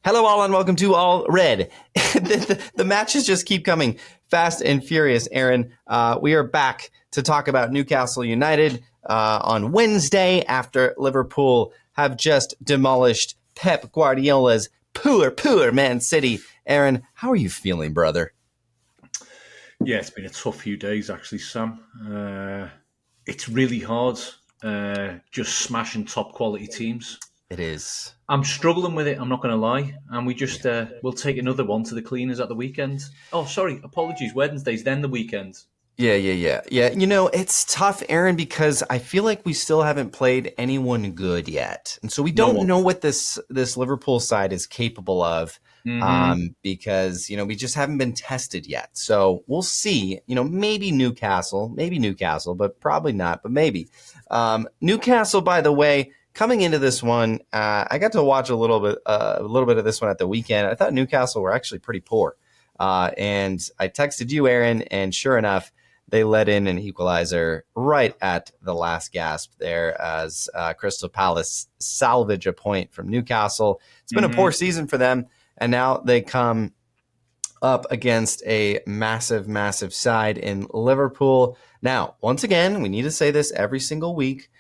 Hello, all, and welcome to All Red. The matches just keep coming fast and furious, Aaron. We are back to talk about Newcastle United on Wednesday after Liverpool have just demolished Pep Guardiola's poor Man City. Aaron, how are you feeling, brother? Yeah, it's been a tough few days, actually, Sam. It's really hard just smashing top-quality teams. It is. I'm struggling with it, I'm not going to lie. And we'll take another one to the cleaners at the weekend. Oh, sorry, apologies. Wednesday's then the weekend. Yeah. You know, it's tough, Aaron, because I feel like we still haven't played anyone good yet. And so we don't know what this Liverpool side is capable of because, you know, we just haven't been tested yet. So we'll see, you know, maybe Newcastle, but probably not, but maybe. Newcastle, by the way, coming into this one, I got to watch a little bit of this one at the weekend. I thought Newcastle were actually pretty poor. And I texted you, Aaron, and sure enough, they let in an equalizer right at the last gasp there as Crystal Palace salvage a point from Newcastle. It's been a poor season for them, and now they come up against a massive side in Liverpool. Now, once again, we need to say this every single week.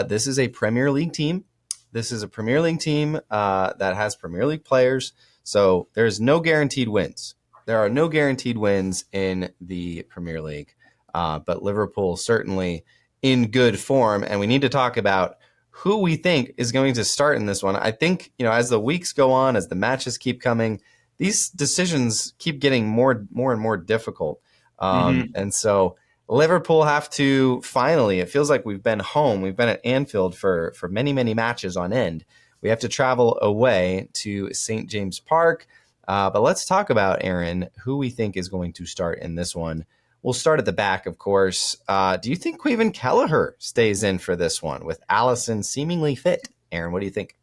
This is a Premier League team. This is a Premier League team that has Premier League players, so there's no guaranteed wins. There are no guaranteed wins in the Premier League. But Liverpool certainly in good form, and we need to talk about who we think is going to start in this one. I think, you know, as the weeks go on, as the matches keep coming, these decisions keep getting more and more difficult. And so Liverpool have to finally, it feels like we've been home. We've been at Anfield for many matches on end. We have to travel away to St. James Park. But let's talk about, Aaron, who we think is going to start in this one. We'll start at the back, of course. Do you think Caoimhin Kelleher stays in for this one with Alisson seemingly fit? Aaron, what do you think?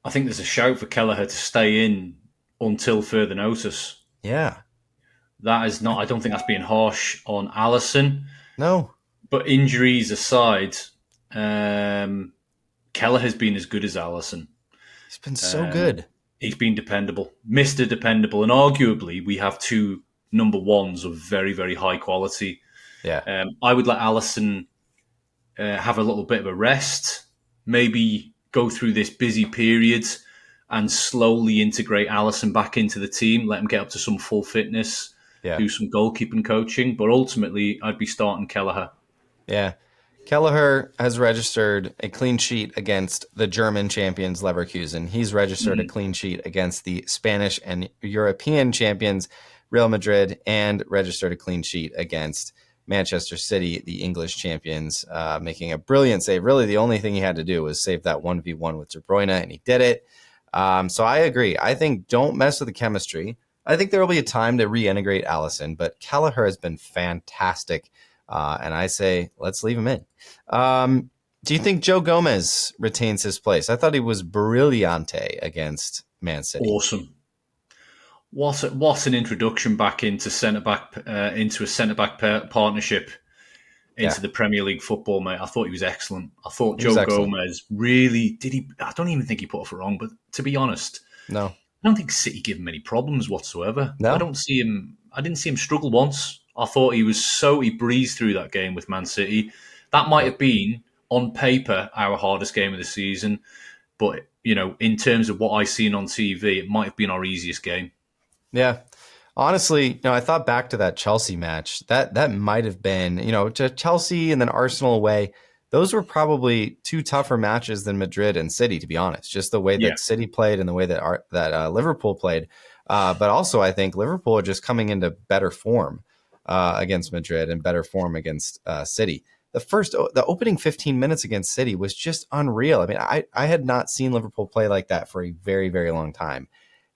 I think there's a shout for Kelleher to stay in until further notice. Yeah. That is not, I don't think that's being harsh on Alisson. No. But injuries aside, Kelleher's been as good as Alisson. He's been so good. He's been dependable, Mr. Dependable. And arguably, we have two number ones of very high quality. Yeah. I would let Alisson have a little bit of a rest, maybe go through this busy period and slowly integrate Alisson back into the team, let him get up to some full fitness, do some goalkeeping coaching. But ultimately, I'd be starting Kelleher. Yeah. Kelleher has registered a clean sheet against the German champions Leverkusen. He's registered a clean sheet against the Spanish and European champions Real Madrid, and registered a clean sheet against Manchester City, the English champions, making a brilliant save. Really, the only thing he had to do was save that 1v1 with De Bruyne, and he did it. So I agree. I think don't mess with the chemistry. I think there will be a time to reintegrate Alisson, but Kelleher has been fantastic, and I say let's leave him in. Do you think Joe Gomez retains his place? I thought he was brillante against Man City. Awesome. What an introduction back into a centre back partnership into the Premier League football, mate. I thought he was excellent. I thought Joe Gomez really did. I don't even think he put off it wrong. But to be honest, no, I don't think City give him any problems whatsoever. No, I didn't see him struggle once. I thought he breezed through that game with Man City. That might have been on paper our hardest game of the season, but you know, in terms of what I seen on TV, it might have been our easiest game. Yeah. Honestly, I thought back to that Chelsea match. That might have been, to Chelsea and then Arsenal away. Those were probably two tougher matches than Madrid and City, to be honest. Just the way that City played and the way that Liverpool played. But also, I think Liverpool are just coming into better form against Madrid and better form against City. The opening 15 minutes against City was just unreal. I mean, I had not seen Liverpool play like that for a very, very long time.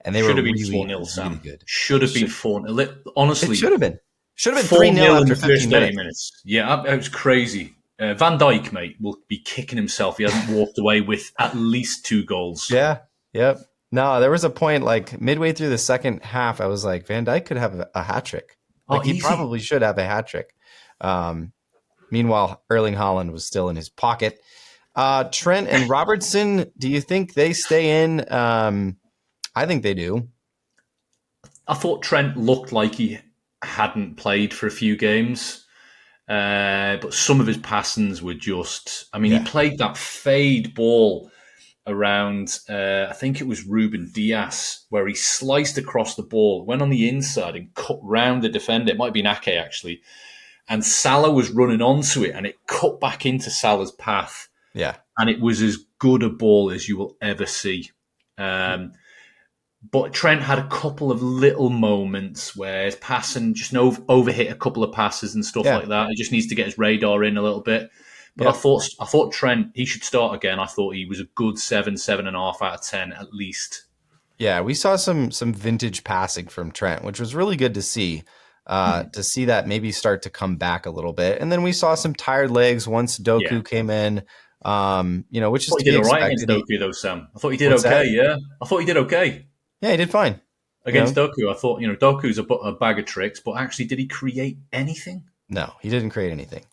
And they should were have been really, 4-0, Sam. really good. Should have been 4-0. Honestly, it should have been. Should have been 3-0 after 15 minutes. Yeah, it was crazy. Van Dijk, mate, will be kicking himself. He hasn't walked away with at least 2 goals. Yeah. Yep. No, there was a point like midway through the second half, I was like, Van Dijk could have a hat trick. He probably should have a hat trick. Meanwhile, Erling Haaland was still in his pocket. Trent and Robertson, do you think they stay in? I think they do. I thought Trent looked like he hadn't played for a few games. But some of his passings were just... I mean, he played that fade ball around, I think it was Ruben Dias, where he sliced across the ball, went on the inside and cut round the defender. It might be Ake, actually. And Salah was running onto it, and it cut back into Salah's path. Yeah. And it was as good a ball as you will ever see. But Trent had a couple of little moments where his passing just overhit a couple of passes and stuff like that. He just needs to get his radar in a little bit. But I thought Trent, he should start again. I thought he was a good 7.5 out of 10 at least. Yeah, we saw some vintage passing from Trent, which was really good to see. To see that maybe start to come back a little bit. And then we saw some tired legs once Doku came in, which is to be expected. He did all right against Doku, though, Sam. I thought he did okay, I thought he did okay. Yeah, he did fine. Against Doku, I thought, Doku's a bag of tricks, but actually, did he create anything? No, he didn't create anything.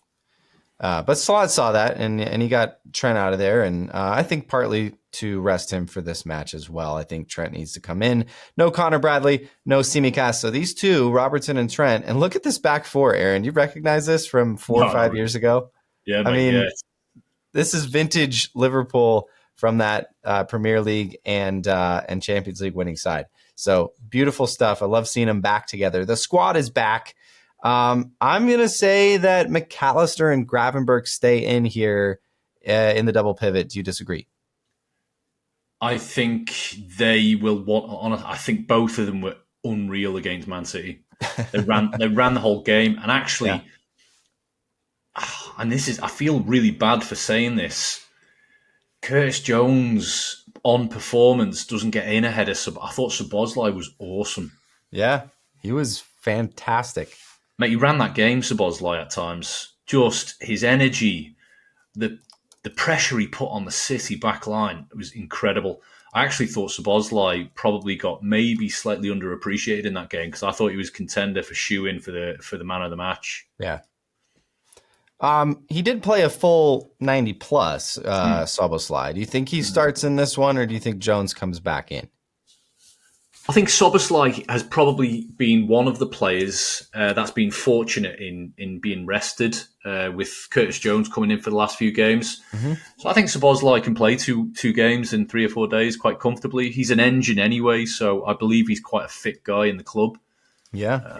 But Slot saw that, and he got Trent out of there, and I think partly to rest him for this match as well. I think Trent needs to come in. No Connor Bradley, no Tsimikas. So these two, Robertson and Trent, and look at this back four, Aaron. You recognize this from 4 or 5 years ago? Yeah, I mean, this is vintage Liverpool from that Premier League and Champions League winning side. So beautiful stuff. I love seeing them back together. The squad is back. I'm going to say that McAllister and Gravenberch stay in here in the double pivot. Do you disagree? I think they will want. I think both of them were unreal against Man City. They ran the whole game, and actually, and this is, I feel really bad for saying this. Curtis Jones on performance doesn't get in ahead of I thought Szoboszlai was awesome. Yeah, he was fantastic. Mate, he ran that game, Szoboszlai, at times. Just his energy, the pressure he put on the City back line was incredible. I actually thought Szoboszlai probably got maybe slightly underappreciated in that game because I thought he was contender for shoe-in for the man of the match. Yeah. He did play a full 90 plus, Szoboszlai. Do you think he starts in this one, or do you think Jones comes back in? I think Szoboszlai has probably been one of the players that's been fortunate in being rested with Curtis Jones coming in for the last few games. Mm-hmm. So I think Szoboszlai can play two games in 3 or 4 days quite comfortably. He's an engine anyway, so I believe he's quite a fit guy in the club. Yeah.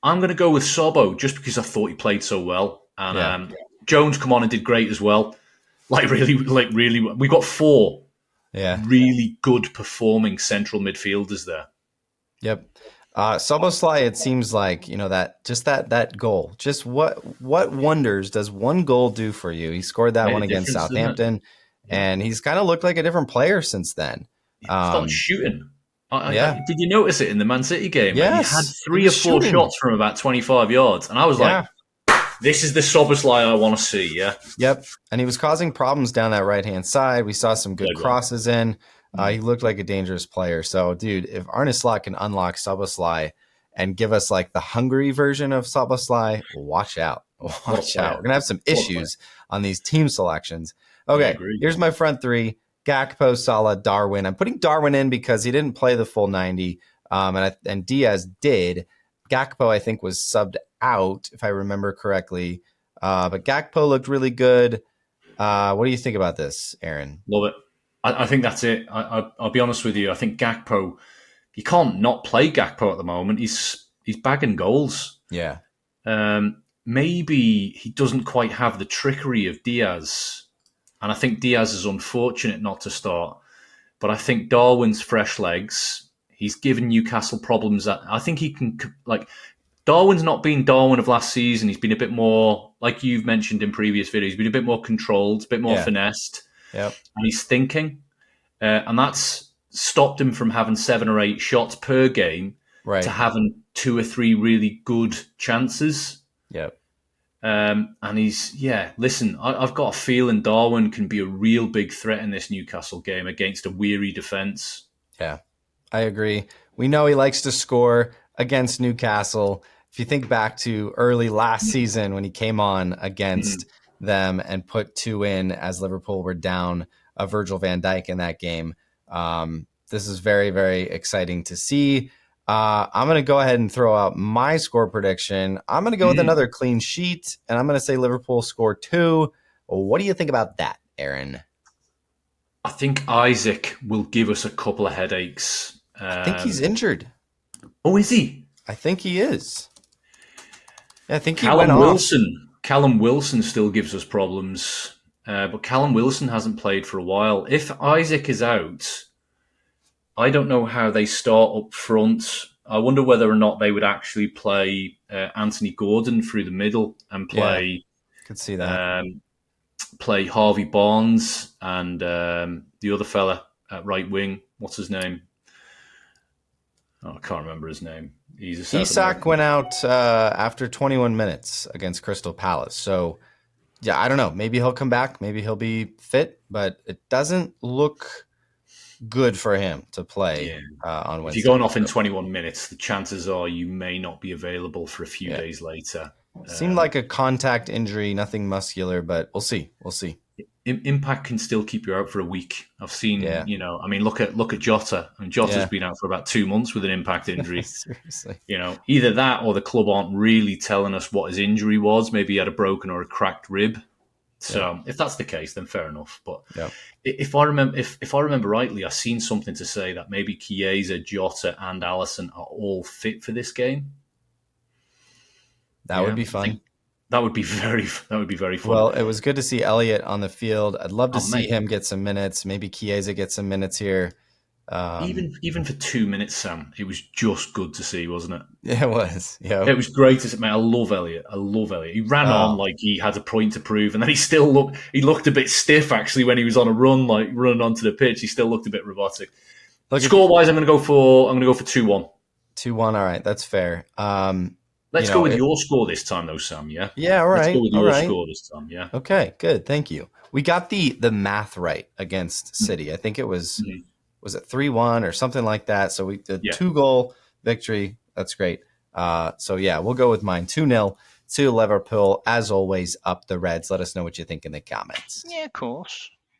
I'm going to go with Sobo just because I thought he played so well. And Jones come on and did great as well. Really, we got 4 really good performing central midfielders there. Yep. Szoboszlai, it seems like, that goal. Just what wonders does one goal do for you? He scored that one against Southampton, and he's kind of looked like a different player since then. He started shooting. Did you notice it in the Man City game? Yes, he had 3 or 4 shots from about 25 yards, and I was like, this is the Szoboszlai I want to see, Yep, and he was causing problems down that right-hand side. We saw some good crosses in. He looked like a dangerous player. So, dude, if Arneslot can unlock Szoboszlai and give us like the Hungary version of Szoboszlai, watch out. Watch out. We're going to have some issues on these team selections. Okay, here's my front 3. Gakpo, Salah, Darwin. I'm putting Darwin in because he didn't play the full 90, and Diaz did. Gakpo, I think, was subbed out, if I remember correctly. But Gakpo looked really good. What do you think about this, Aaron? Love it. I think that's it. I'll be honest with you. I think Gakpo, you can't not play Gakpo at the moment. He's bagging goals. Yeah. Maybe he doesn't quite have the trickery of Diaz. And I think Diaz is unfortunate not to start. But I think Darwin's fresh legs, he's given Newcastle problems. I think he can, Darwin's not been Darwin of last season. He's been a bit more, like you've mentioned in previous videos, he's been a bit more controlled, a bit more finessed. Yep. And he's thinking. And that's stopped him from having 7 or 8 shots per game to having 2 or 3 really good chances. Yep. And listen, I've got a feeling Darwin can be a real big threat in this Newcastle game against a weary defence. Yeah, I agree. We know he likes to score against Newcastle. If you think back to early last season when he came on against them and put 2 in as Liverpool were down Virgil van Dijk in that game, This is very, very exciting to see. I'm going to go ahead and throw out my score prediction. I'm going to go with another clean sheet, and I'm going to say Liverpool score 2. What do you think about that, Aaron? I think Isak will give us a couple of headaches. I think he's injured. Oh, is he? I think he is. Yeah, I think Callum Wilson. Callum Wilson still gives us problems, but Callum Wilson hasn't played for a while. If Isak is out, I don't know how they start up front. I wonder whether or not they would actually play Anthony Gordon through the middle and play. Yeah, could see that. Play Harvey Barnes and the other fella at right wing. What's his name? Oh, I can't remember his name. He's a Isak went out after 21 minutes against Crystal Palace. So, yeah, I don't know. Maybe he'll come back. Maybe he'll be fit, but it doesn't look good for him to play on Wednesday. If you're going off in 21 minutes, the chances are you may not be available for a few days later. Seemed like a contact injury, nothing muscular, but we'll see. We'll see. Impact can still keep you out for a week. I've seen, look at Jota. I mean, Jota's been out for about 2 months with an impact injury. Seriously. Either that or the club aren't really telling us what his injury was. Maybe he had a broken or a cracked rib. So if that's the case, then fair enough. But if I remember rightly, I've seen something to say that maybe Chiesa, Jota, and Alisson are all fit for this game. That would be fun. That would be very fun. Well, it was good to see Elliott on the field. I'd love to see him get some minutes. Maybe Chiesa get some minutes here. Even for 2 minutes, Sam, it was just good to see, wasn't it? Yeah, it was. Yeah, it was great to see. Man, I love Elliott. He ran on like he had a point to prove, and then he looked a bit stiff actually when he was on a run, like running onto the pitch. He still looked a bit robotic. Score wise, I'm going to go for 2-1. 2-1. All right, that's fair. Let's go with your score this time, though, Sam. Yeah. Yeah. All right. Let's go with your score this time. Yeah. Okay. Good. Thank you. We got the math right against City. I think it was. Was it 3-1 or something like that? So we did 2-goal victory. That's great. We'll go with mine 2-0 to Liverpool. As always, up the Reds. Let us know what you think in the comments. Yeah, of course.